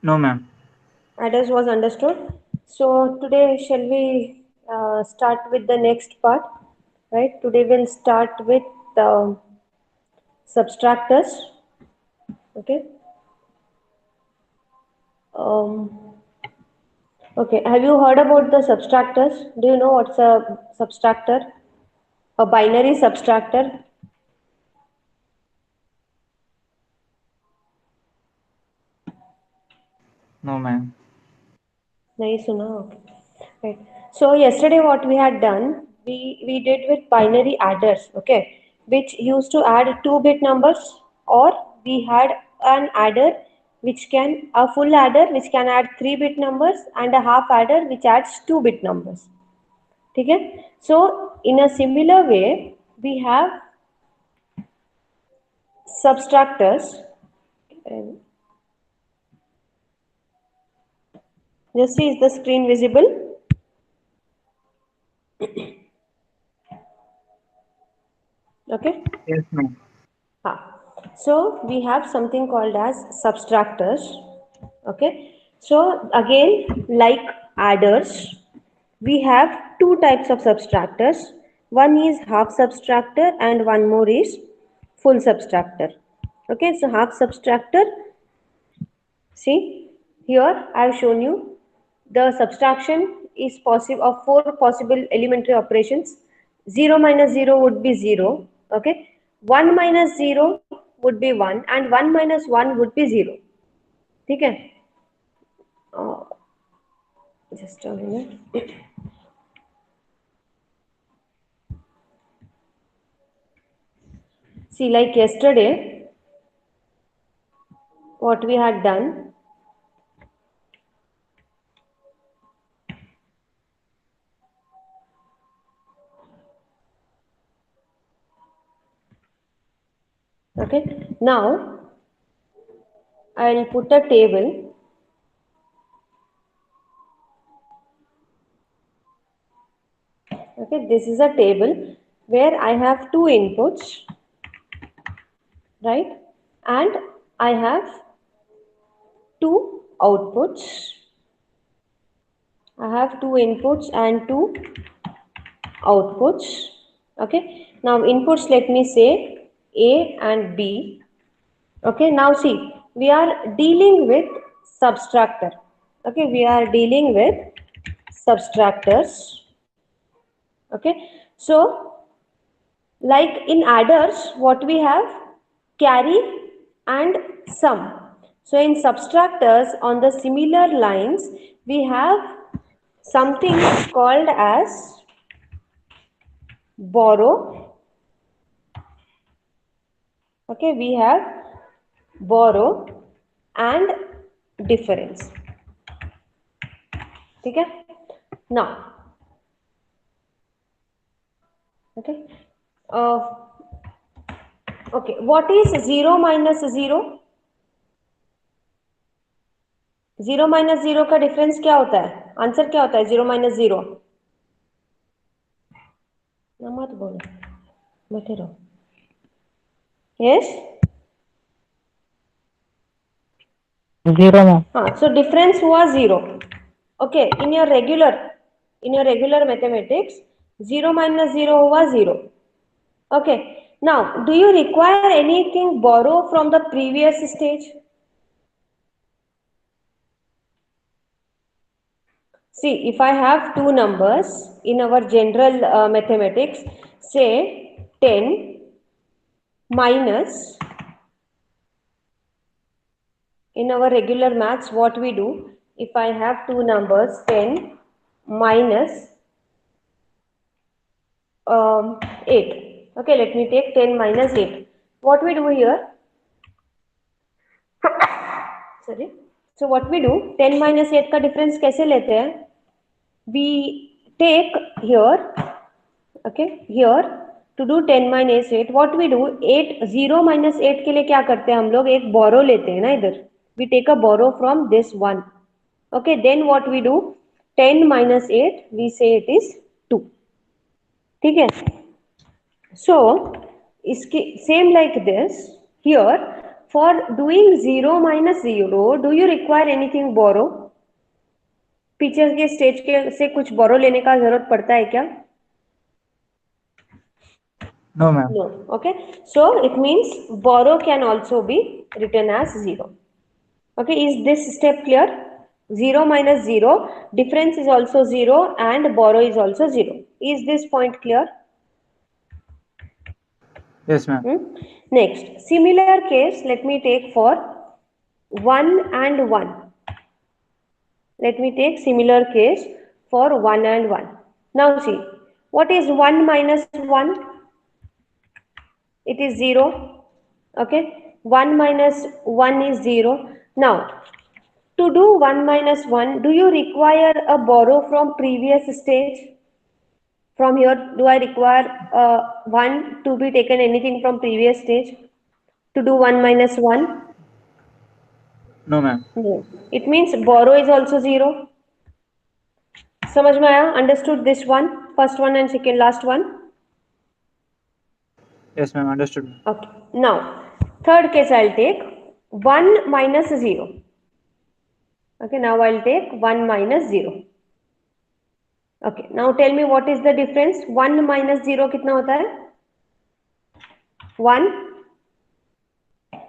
No, ma'am. Adders was understood. So today shall we start with the next part, right? Today we'll start with subtractors. Okay. Um, okay. Have you heard about the subtractors? Do you know what's a subtractor? A binary subtractor. No, ma'am. नहीं सुना. Okay. Right. So yesterday what we had done, we did with binary adders, okay, which used to add 2-bit numbers, or we had an adder which can a full adder which can add 3-bit numbers and a half adder which adds 2-bit numbers. Okay. So in a similar way we have subtractors. And just see, is the screen visible? Okay. Yes, ma'am. Ha. So we have something called as subtractors. Okay. So again, like adders, we have two types of subtractors. One is half subtractor and one more is full subtractor. Okay. So half subtractor, see here I have shown you the subtraction is possible of four possible elementary operations. 0 minus 0 would be 0. Okay. 1 minus 0 would be 1 and 1 minus 1 would be 0. ठीक है. uh, just a minute. See, like yesterday what we had done, okay, now I'll put a table. Okay, this is a table where I have two inputs, right, and I have two outputs. I have two inputs and two outputs. Okay, now inputs, let me say A and B. Okay, now see, we are dealing with subtractor. Okay, we are dealing with subtractors. Okay, so like in adders, what we have, carry and sum. So in subtractors, on the similar lines, we have something called as borrow. Okay, we have borrow and difference. Okay, now, okay, uh, okay, what is 0 minus 0? 0 minus 0 का difference क्या होता है? Answer क्या होता है 0 minus 0? ना मत बोलो, बैठे रहो. Yes. Zero, ma'am. So difference हुआ 0. Okay, in your regular mathematics, 0 minus 0 हुआ 0. Okay, now do you require anything borrow from the previous stage? See, if I have two numbers in our general mathematics, say 10 minus, in our regular maths, what we do, if I have two numbers, 10 minus 8. Okay, let me take 10 minus 8. What we do here, sorry. So what we do, 10 minus 8 का difference कैसे लेते हैं? We take here, okay, here to do 10 minus 8, what we do, 8 0 minus 8 के लिए क्या करते हैं हम लोग, एक borrow लेते हैं ना इधर. We take a borrow from this one. Okay, then what we do, 10 minus 8, we say it is 2. ठीक है. So इसके same like this here, For doing 0 minus 0, do you require anything borrow? पीछे के stage के से कुछ बोरो लेने का जरूरत पड़ता है क्या? No, ma'am. No. Okay. So it means borrow can also be written as 0. Okay. Is this step clear? 0 minus 0, difference is also 0 and borrow is also 0. Is this point clear? Yes, ma'am. Next, similar case, let me take for 1 and 1. Let me take similar case for 1 and 1. Now see, what is 1 minus 1? It is 0. Okay. 1 minus 1 is 0. Now, to do 1 minus 1, do you require a borrow from previous stage? From here, do I require 1 to be taken anything from previous stage? To do 1 minus 1? No, ma'am. No. It means borrow is also 0. समझ में आया? Understood this one? First one and second last one? Yes, ma'am. Understood. Okay. Now, third case I'll take 1 minus 0. Okay, now I'll take 1 minus 0. Okay, now tell me what is the difference? 1 minus 0 कितना होता है? 1.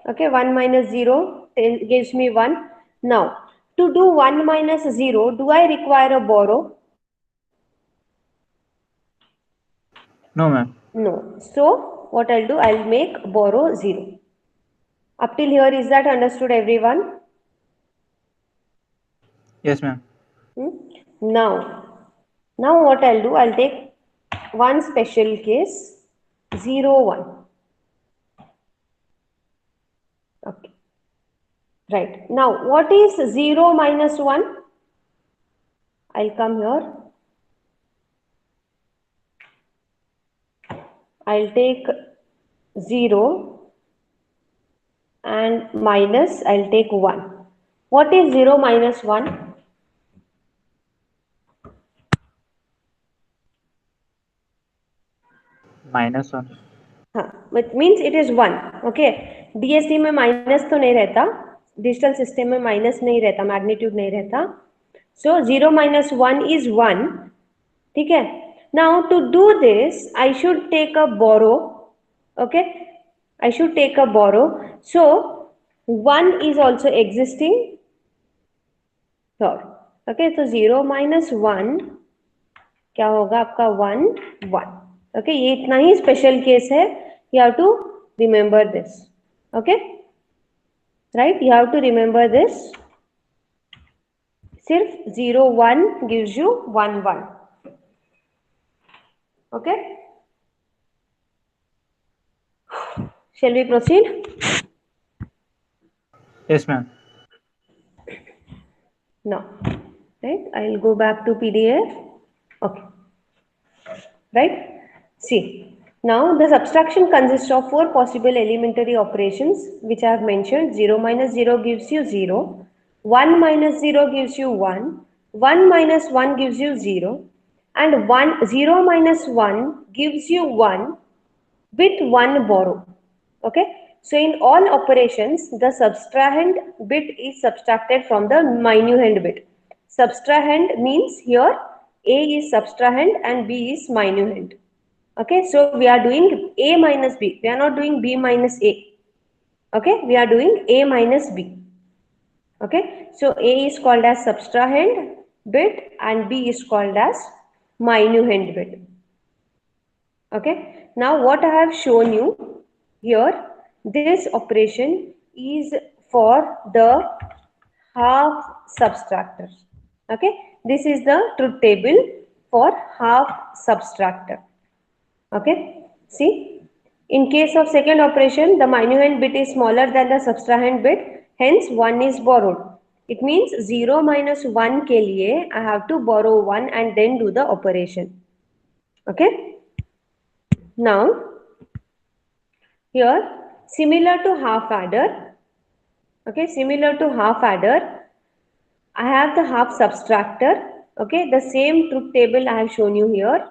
Okay, 1 minus 0 gives me 1. Now, to do 1 minus 0, do I require a borrow? No, ma'am. No. So, what I'll do, I'll make borrow 0. Up till here, is that understood, everyone? Yes, ma'am. Now what I'll do, I'll take one special case, 0, 1. Okay. Right. Now, what is 0 minus 1? I'll come here. I'll take 0 and minus, I'll take 1. What is 0 minus 1? Minus 1. हाँ, it means it is 1. Okay. DSD में minus तो नहीं रहता, digital system में minus नहीं रहता, magnitude नहीं रहता. So 0 minus 1 is 1. ठीक है. Now to do this, I should take a borrow. Okay. I should take a borrow. So 1 is also existing here. Okay. So 0 minus 1 क्या होगा आपका 1, 1. Okay. ये इतना ही स्पेशल केस है. You have to remember this. Okay. Right. You have to remember this. सिर्फ 0, 1 gives you 1, 1. Okay. Shall we proceed? Yes, ma'am. No. Right. I'll go back to PDF. Okay. Right. See. Now the subtraction consists of 4 possible elementary operations which I have mentioned. 0 minus 0 gives you 0. 1 minus 0 gives you 1. 1 minus 1 gives you 0. And 0 minus 1 gives you 1 with 1 borrow. Okay. So in all operations, the subtrahend bit is subtracted from the minuend bit. Subtrahend means here A is subtrahend and B is minuend. Okay, so we are doing A minus B. We are not doing B minus A. Okay, we are doing A minus B. Okay, so A is called as subtrahend bit and B is called as minuend bit. Okay, now what I have shown you here, this operation is for the half subtractor. Okay, this is the truth table for half subtractor. Okay, see, in case of second operation, the minuend bit is smaller than the subtrahend bit, hence 1 is borrowed. It means 0 minus 1 ke liye I have to borrow 1 and then do the operation. Okay. Now, here, similar to half adder, okay, similar to half adder, I have the half subtractor. Okay, the same truth table I have shown you here.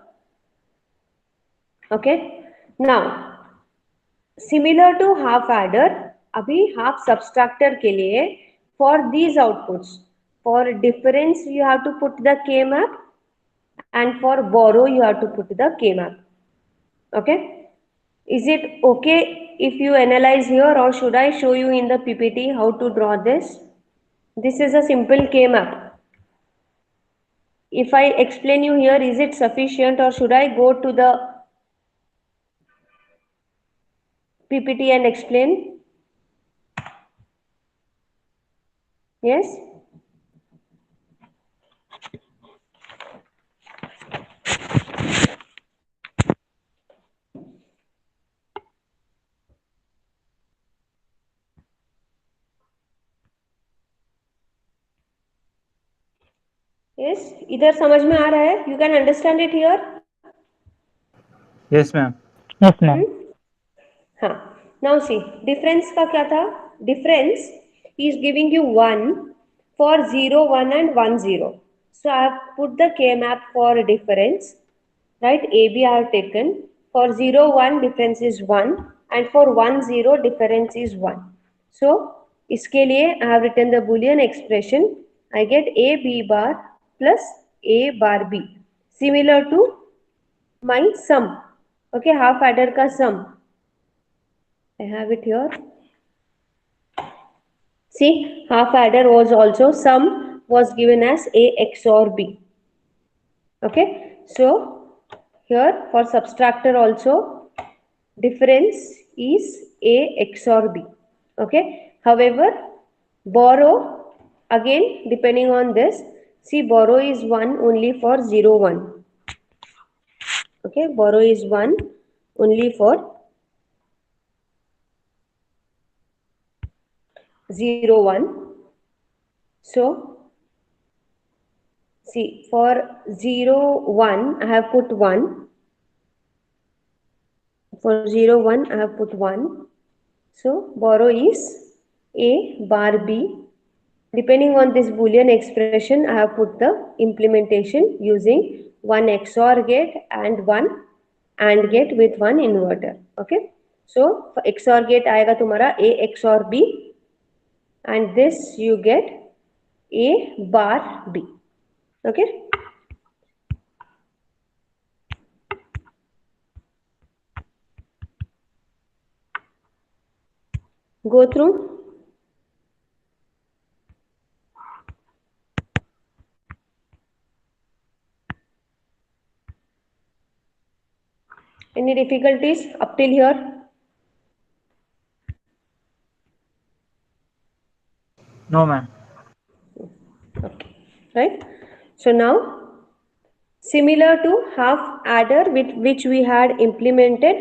Okay, now similar to half adder, अभी half subtractor के लिए for these outputs, for difference you have to put the K map and for borrow you have to put the K map. Okay, is it okay if you analyze here, or should I show you in the PPT how to draw this? This is a simple K map. If I explain you here, is it sufficient, or should I go to the PPT and explain? Yes. Yes, इधर समझ में आ रहा है? You can understand it here? Yes, ma'am. Yes, ma'am. हाँ. Now see, difference का क्या था? Difference is giving you 1 for 0, 1 and 1, 0. So I have put the K map for difference, right? AB I have taken. For 0, 1 difference is 1 and for 1, 0 difference is 1. So इसके लिए I have written the Boolean expression. I get A B bar plus A bar B, similar to my sum. Okay, half adder का sum. I have it here. See, half adder was also sum was given as A XOR B. Okay, so here for subtractor also difference is A XOR B. Okay, however borrow again depending on this, see borrow is 1 only for 0, 1. Okay, borrow is 1 only for 0, 1. So see, for 0, 1 I have put 1. For 0, 1 I have put 1. So borrow is A bar B. Depending on this Boolean expression, I have put the implementation using one XOR gate and one AND gate with one inverter. Okay, so for XOR gate आएगा तुम्हारा A XOR B and this you get A bar B. Okay, go through. Any difficulties up till here? No, ma'am. Okay, right. So now similar to half adder with which we had implemented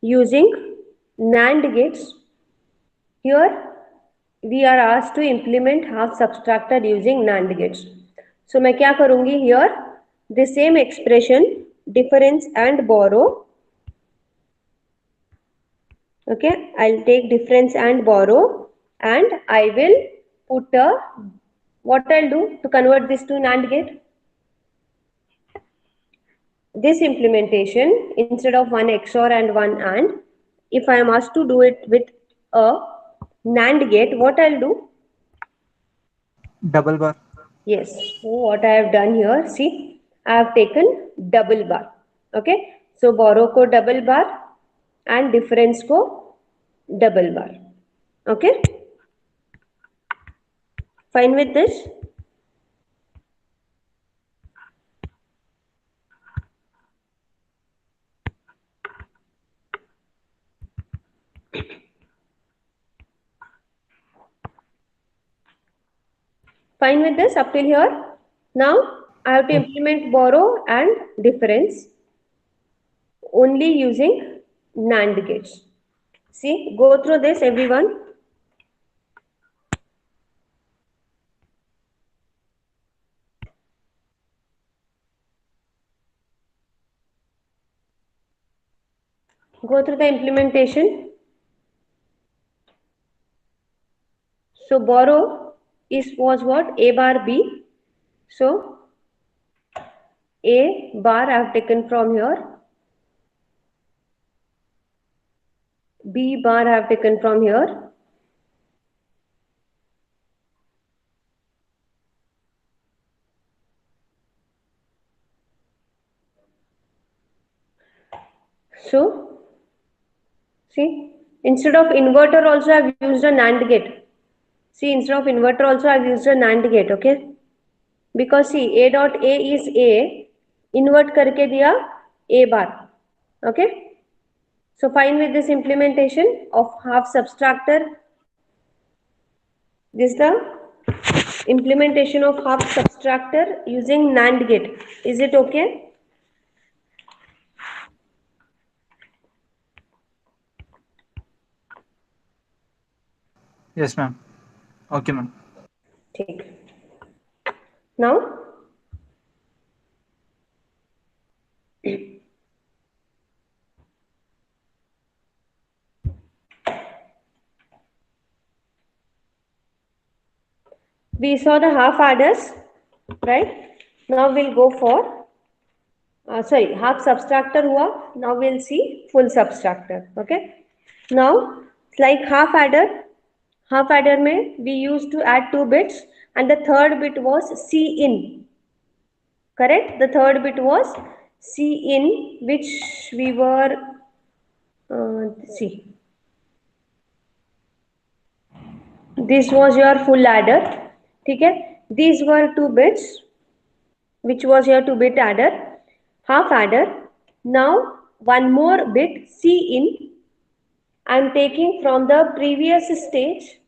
using NAND gates, here we are asked to implement half subtractor using NAND gates. So मैं क्या करूँगी here? The same expression difference and borrow. Okay, I'll take difference and borrow and I will put a, what I'll do to convert this to NAND gate? This implementation, instead of one XOR and one AND, if I am asked to do it with a NAND gate, what I'll do? Double bar. Yes, so what I have done here, see, I have taken double bar. Okay, so borrow ko double bar and difference ko double bar. Okay, fine with this? Fine with this up till here? Now I have to implement borrow and difference only using NAND gates. See, go through this everyone. Go through the implementation. So borrow was what? A bar B. So A bar I have taken from here. B bar I have taken from here. So, see, instead of inverter also I've used a NAND gate. See, instead of inverter also I've used a NAND gate, okay? Because see, A dot A is A, invert करके दिया A bar, okay? So fine with this implementation of half subtractor. This is the implementation of half subtractor using NAND gate. Is it okay? Yes, ma'am. Okay, ma'am. ठीक. Now, we saw the half adders, right? Now we'll go for, half subtractor हुआ. Now we'll see full subtractor, okay? Now, it's like half adder. Half adder में we used to add 2 bits and the third bit was C in. Correct? The third bit was C in, which we were, see. This was your full adder. ठीक है? These were 2 bits, which was your 2-bit adder, half adder. Now one more bit C in I am taking from the previous stage,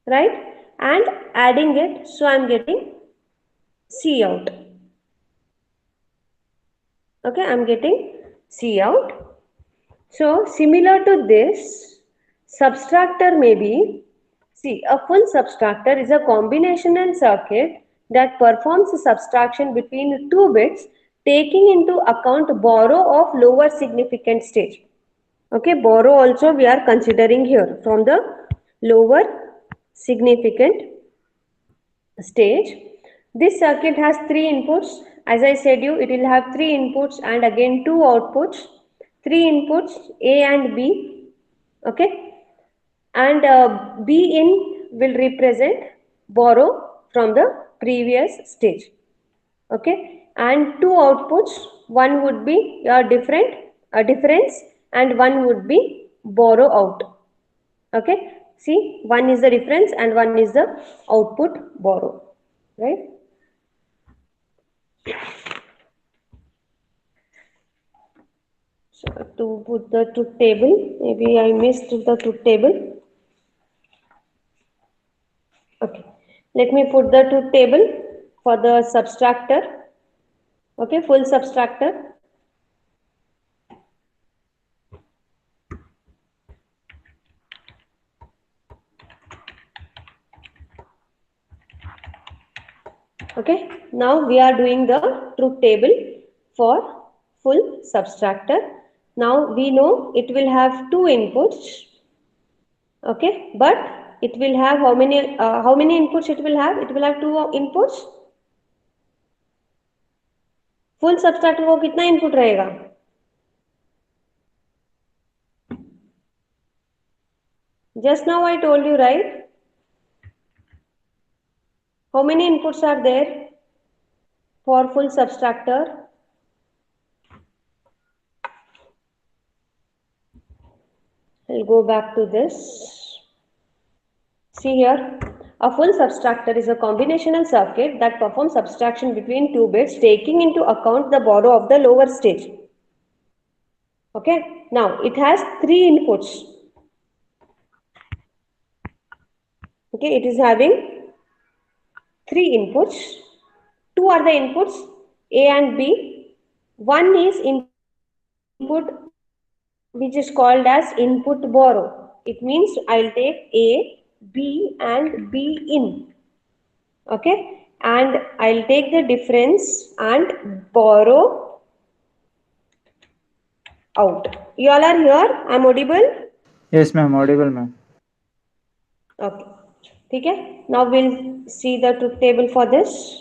right, and adding it, so I am getting C out. Okay, I am getting C out. So similar to this, subtractor may be, see, a full subtractor is a combinational circuit that performs a subtraction between 2 bits taking into account borrow of lower significant stage. Okay, borrow also we are considering here from the lower significant stage. This circuit has 3 inputs. As I said you, it will have 3 inputs and again 2 outputs. 3 inputs A and B. Okay, and B in will represent borrow from the previous stage. Okay, and 2 outputs, one would be a difference and one would be borrow out. Okay, see, one is the difference and one is the output borrow, right? So to put the truth table, maybe I missed the truth table. Okay, let me put the truth table for the subtractor. Okay, full subtractor. Okay, now we are doing the truth table for full subtractor. Now we know it will have 2 inputs. Okay, but it will have how many inputs it will have? It will have 2 inputs. Full subtractor को कितना input रहेगा? Just now I told you, right? How many inputs are there for full subtractor? I'll go back to this. See here, a full subtractor is a combinational circuit that performs subtraction between 2 bits taking into account the borrow of the lower stage. Okay, now it has 3 inputs. Okay, it is having 3 inputs. 2 are the inputs, A and B. One is input which is called as input borrow. It means I'll take A, B and B in. Okay, and I'll take the difference and borrow out. You all are here? I'm audible? Yes, ma'am. Audible, ma'am. Okay. Okay. Now we'll see the truth table for this.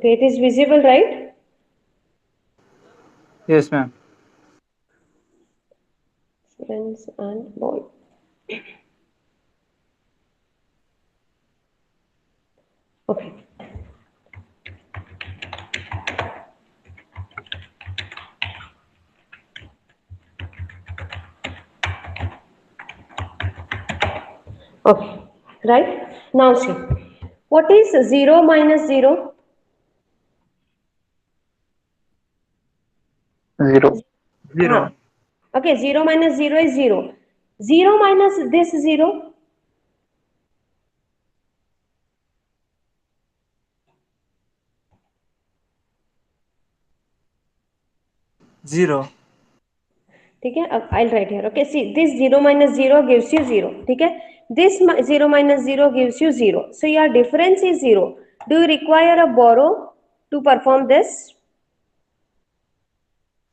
Okay, it is visible, right? Yes, ma'am. Friends and ball. Okay. Okay, right? Now see, what is 0 minus 0? 0. Huh. Zero. Okay, 0 minus 0 is 0. 0 minus this 0? Zero. ठीक है, अब I'll write here. Okay, see, this 0 minus 0 gives you 0. ठीक है, this 0 minus 0 gives you 0. So your difference is 0. Do you require a borrow to perform this?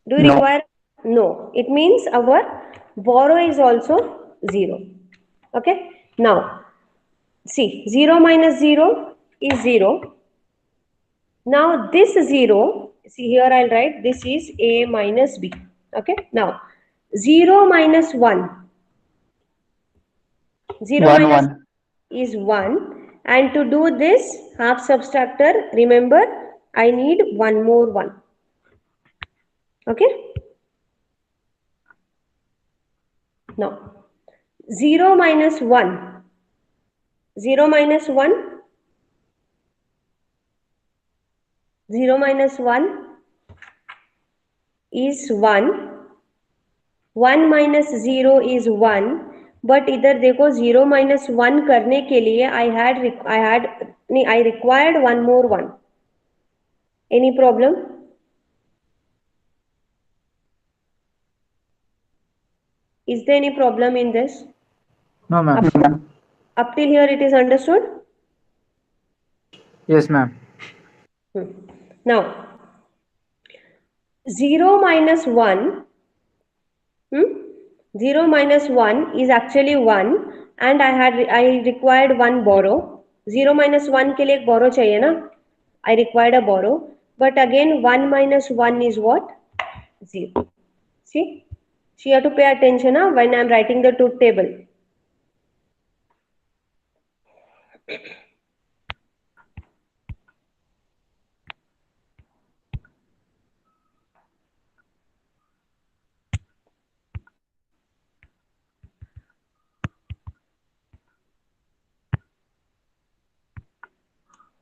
Do you No. require? No. It means our borrow is also 0. Okay. Now, see, 0 minus 0 is 0. Now, this 0, see here I'll write this is A minus B. Okay. Now, 0 minus 1. 0 1 minus 1. is 1. And to do this half subtractor, remember, I need one more 1. Okay. Now, 0 minus 1. 0 minus 1. 0 minus 1 is 1. 1 minus 0 is 1. But इधर देखो 0 minus 1 करने के लिए I required one more 1. Any problem? Is there any problem in this? No, ma'am. Up till here it is understood? Yes, ma'am. Now, 0 minus 1, 0 minus 1 is actually 1 and I required one borrow. 0 minus 1 के लिए एक borrow चाहिए ना? I required a borrow. But again 1 minus 1 is what? 0. See? So you have to pay attention when I am writing the truth table.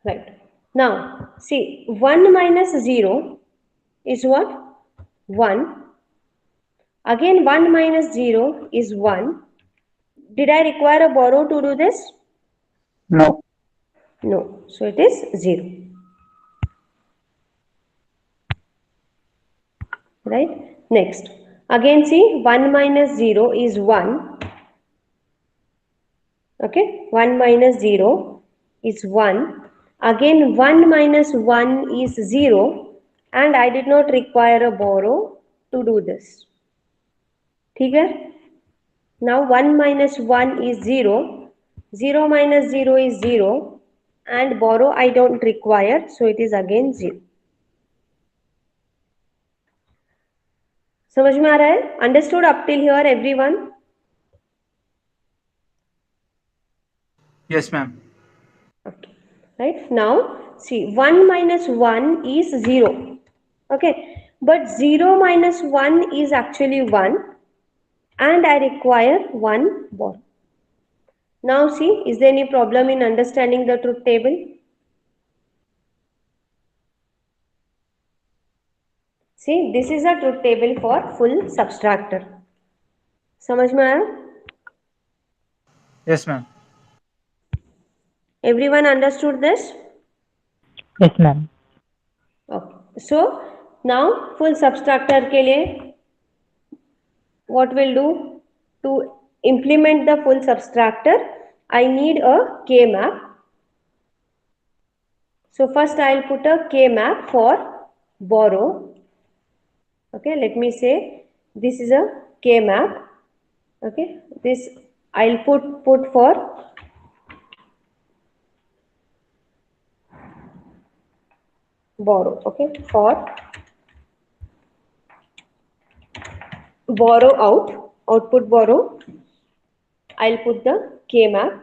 Right. Now, see, 1 minus 0 is what? 1. Again, 1 minus 0 is 1. Did I require a borrow to do this? No. No. So it is 0. Right? Next. Again, see, 1 minus 0 is 1. Okay? 1 minus 0 is 1. Again, 1 minus 1 is 0. And I did not require a borrow to do this. ठीक है? Now 1 minus 1 is 0. 0 minus 0 is 0. And borrow I don't require. So it is again 0. समझ में आ रहा है? Understood up till here everyone? Yes, ma'am. Okay. Right? Now see 1 minus 1 is 0. Okay. But 0 minus 1 is actually 1. And I require one borrow. Now see, is there any problem in understanding the truth table? See, this is a truth table for full subtractor. समझ में आया? Yes, ma'am. Everyone understood this? Yes, ma'am. Okay. So now full subtractor के लिए what we'll do to implement the full subtractor? I need a K map. So first I'll put a K map for borrow. Okay, let me say this is a K map. Okay, this I'll put for borrow. Okay, for borrow out, output borrow, I'll put the K map.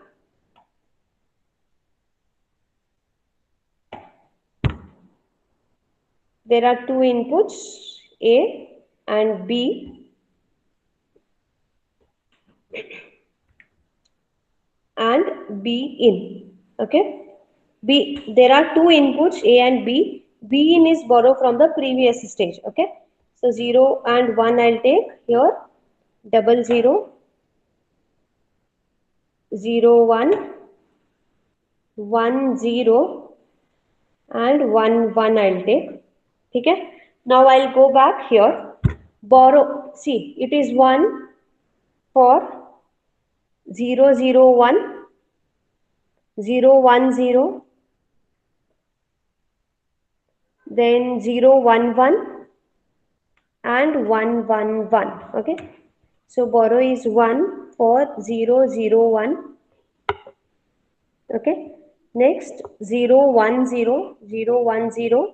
There are two inputs, A and B, and B in. Okay, B, there are two inputs A and B. B in is borrow from the previous stage. Okay, so 0 and 1 I'll take here, 00, 0 1, 1 0 and 1 1 I'll take. Okay, now I'll go back here. Borrow, see, it is 1 for 0 0 1, 0 1 0, then 0 1 1 and 1 1 1. Okay, so borrow is 1 for 0 0 1. Okay, next 0 1 0, 0 1 0,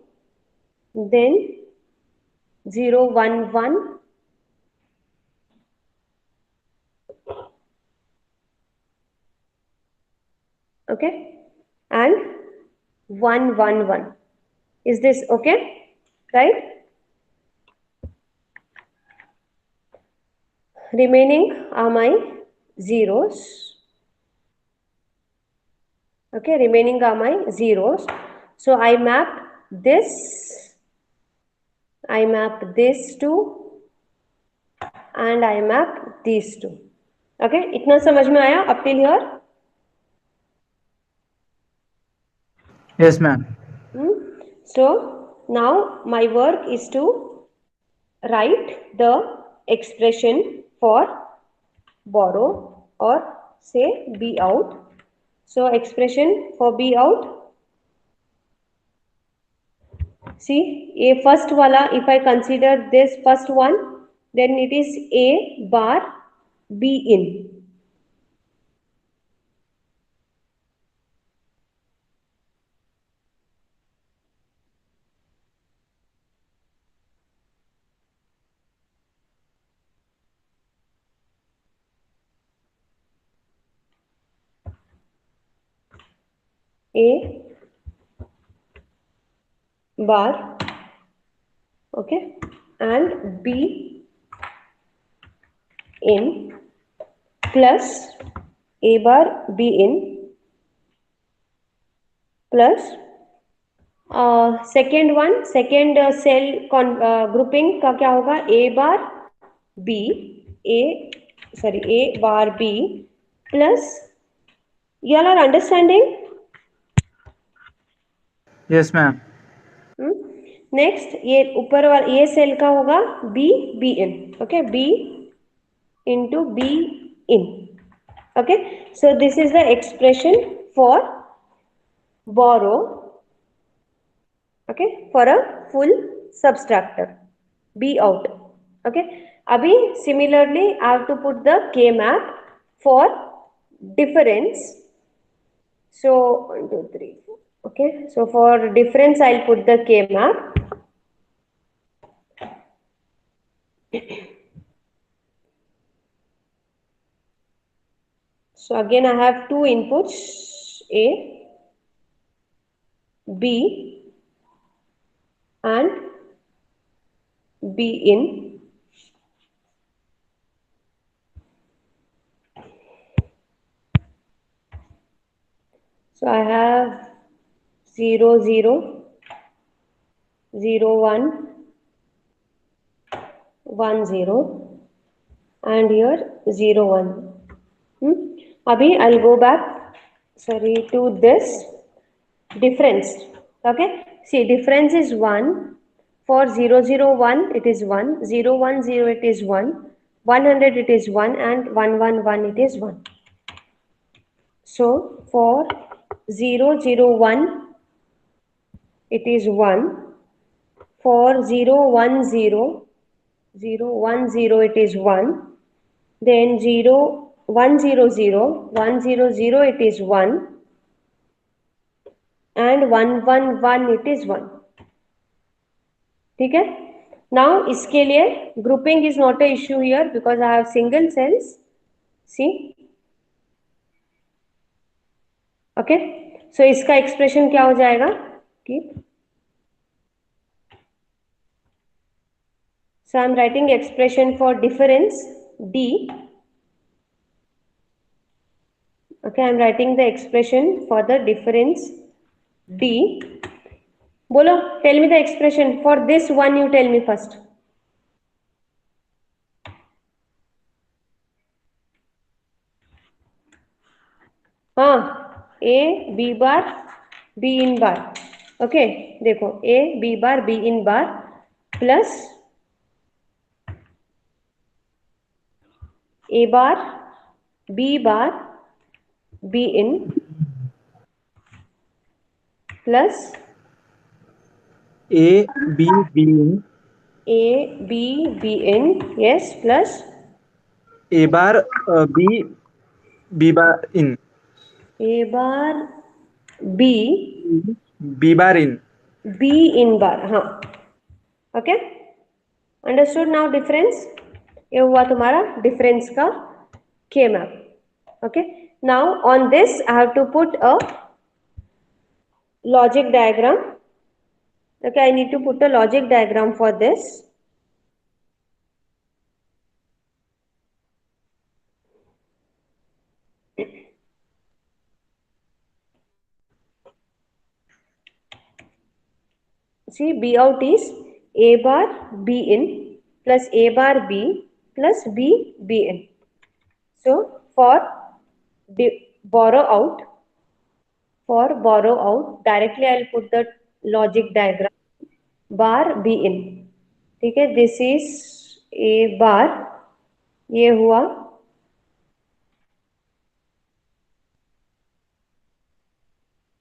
then 0 1 1, okay, and 1 1 1. Is this okay? Right? Remaining are my zeros. Okay, remaining are my zeros. So I map this to, and I map these two. Okay, इतना समझ में आया up till here? Yes, ma'am. So now my work is to write the expression for borrow or say B out. So expression for B out. See, a first wala, if I consider this first one, then it is A bar B in. A bar, okay, and B in plus A bar B in plus second one, second cell grouping का क्या होगा? A bar B, A bar B plus, you all are understanding? Yes, ma'am. Next ये ऊपर वाला ये cell का होगा B B in. Okay, B into B in. Okay, so this is the expression for borrow, okay, for a full subtractor B out. Okay, abhi similarly I have to put the K map for difference. So 1 2 3 4. Okay, so for difference I'll put the K map. So again I have two inputs, A, B and B in. So I have 0 0, 0 1, 1 0 and here 0 1. Abhi I'll go back, sorry, to this difference. Okay, see, difference is 1 for 0 0 1 it is 1, 0 1 0 it is 1, 100 it is 1 and 1 1 1 it is 1. So for 0 0 1 it is 1, for 0 1 0, 0 1 0 it is 1, then 0 1 0 0, 1 0 0 it is 1 and 1 1 1 it is 1. ठीक है. Now इसके लिए grouping is not a issue here because I have single cells. See. Okay. So इसका expression क्या हो जाएगा कि so I am writing expression for difference D. Okay, I am writing the expression for the difference D. Bolo, tell me the expression for this one. You tell me first. हाँ, A B bar B in bar. Okay, देखो A B bar B in bar plus A bar B bar B in plus A B B in A B B in. Yes, plus A bar B B bar in A bar B B bar in. B in bar. हाँ. Okay, understood. Now difference, ये हुआ तुम्हारा difference का K map. Okay, now on this I have to put a logic diagram. Okay, I need to put a logic diagram for this. See, B out is A bar B in plus A bar B plus B B in. So for borrow out, directly I'll put the logic diagram. Bar B in. ठीक है, this is A bar. ये हुआ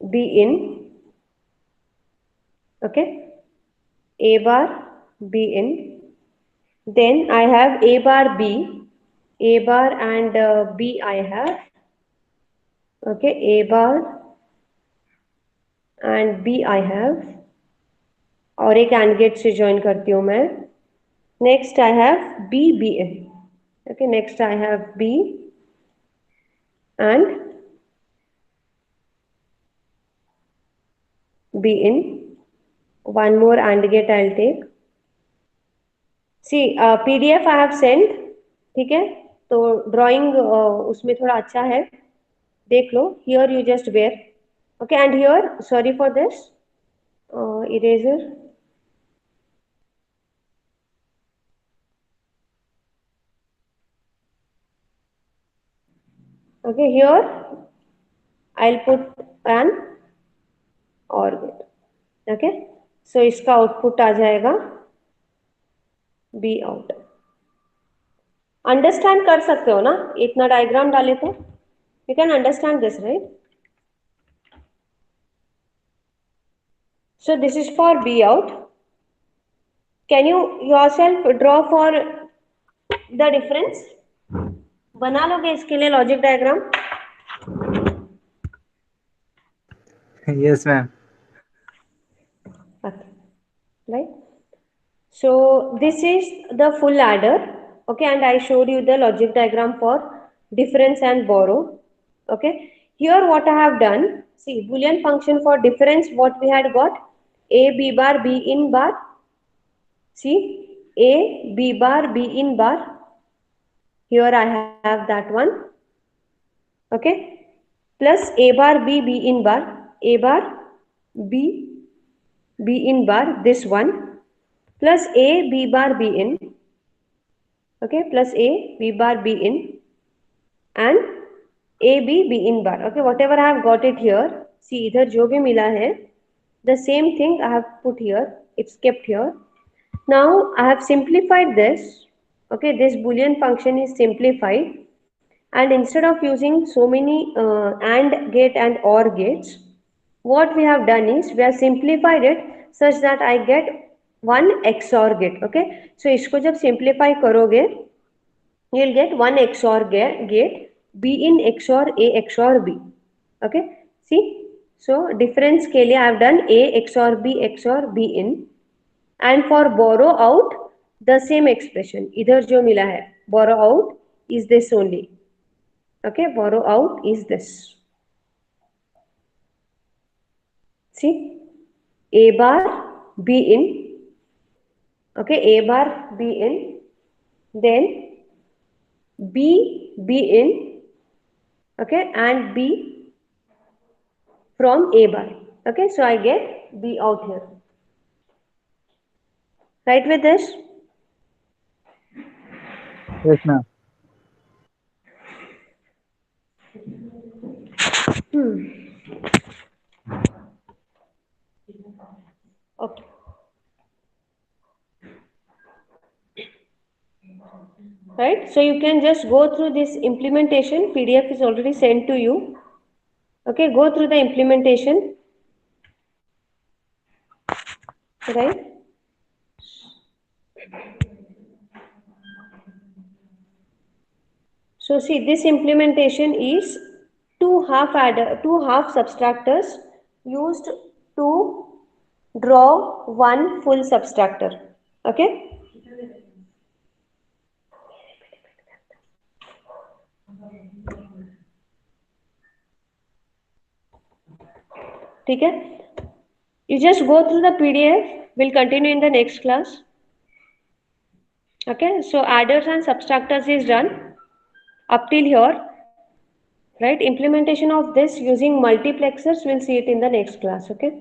B in. Okay, A bar B in. Then I have A bar B, A bar and B I have. Okay, A bar and B I have. और एक AND gate से join करती हूँ मैं. Next I have B B in. Okay, next I have B and B in. One more AND gate I'll take. See, PDF I have sent. ठीक है, तो drawing उसमें थोड़ा अच्छा है, देख लो. Here you just bear. Okay, and here sorry for this eraser. Okay, here I'll put an OR gate. Okay, so इसका आउटपुट आ जाएगा B out. अंडरस्टैंड कर सकते हो ना, इतना डायग्राम डाले तो you can understand this, right? So this is for B out. Can you yourself draw for the difference? बना लोगे इसके लिए logic diagram? Yes, ma'am. Okay, right. So this is the full adder. Okay, and I showed you the logic diagram for difference and borrow. Okay, here what I have done, see, boolean function for difference, what we had got, A B bar B in bar. See, A B bar B in bar. Here I have that one. Okay, plus A bar B B in bar, A bar B B in bar, this one, plus A B bar B in. Okay, plus A B bar B in and A B B in bar. Okay, whatever I have got it here. See, इधर जो भी मिला है, the same thing I have put here. It's kept here. Now I have simplified this. Okay, this boolean function is simplified, and instead of using so many AND gate and OR gates, what we have done is we have simplified it such that I get one XOR gate. Okay, so इसको जब simplify करोगे, you'll get one XOR gate B in XOR A XOR B. Okay, see, so difference के लिए I have done A XOR B XOR B in. And for borrow out, the same expression. इधर जो मिला है, borrow out is this only. Okay, borrow out is this. See, A bar B in. Okay, A bar B in. Then B in. Okay, and B from A bar. Okay, so I get B out here. Right with this? Yes, ma'am. Okay. Right, so you can just go through this implementation. PDF is already sent to you. Okay, go through the implementation. Right. So see, this implementation is two half subtractors used to draw one full subtractor. Okay. ठीक है? You just go through the PDF. We'll continue in the next class. Okay, so adders and subtractors is done up till here. Right, implementation of this using multiplexers, we'll see it in the next class. Okay.